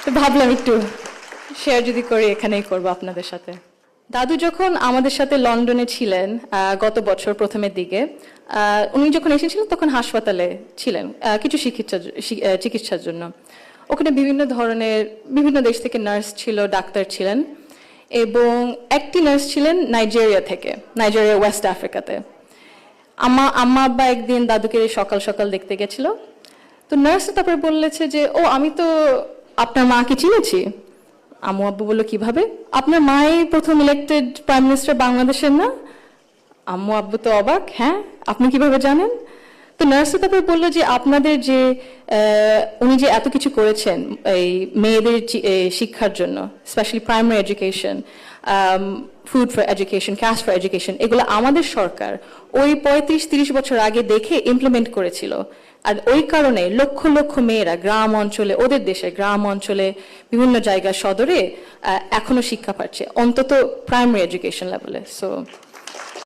তো ভাবলাম একটু শেয়ার যদি করি, এখানেই করবো আপনাদের সাথে। দাদু যখন আমাদের সাথে লন্ডনে ছিলেন গত বছর প্রথমের দিকে, উনি যখন এসেছিলেন তখন হাসপাতালে ছিলেন কিছু চিকিৎসার জন্য। ওখানে বিভিন্ন দেশ থেকে নার্স ছিল, ডাক্তার ছিলেন, এবং একটি নার্স ছিলেন নাইজেরিয়া ওয়েস্ট আফ্রিকাতে। আম্মা আব্বা একদিন দাদুকে সকাল সকাল দেখতে গেছিল। তো নার্স তারপরে বলেছে যে, ও আমি তো আপনার মাকে চিনেছি। আম্মু আব্বু বললো, কিভাবে? আপনার মাই প্রথম ইলেক্টেড প্রাইম মিনিস্টার বাংলাদেশের না? আম্মু আব্বু তো অবাক, হ্যাঁ আপনি কিভাবে জানেন? তো নার্স তারপরে বললো যে, আপনাদের যে উনি যে এত কিছু করেছেন এই মেয়েদের শিক্ষার জন্য, specially primary education, food for education, cash for education, এগুলো আমাদের সরকার ওই 35-30 বছর আগে দেখে ইমপ্লিমেন্ট করেছিল। আর ওই কারণে লক্ষ লক্ষ মেয়েরা গ্রাম অঞ্চলে, ওদের দেশে গ্রাম অঞ্চলে বিভিন্ন জায়গায় সদরে এখনো শিক্ষা পাচ্ছে, অন্তত প্রাইমারি এডুকেশন লেভেলে। সো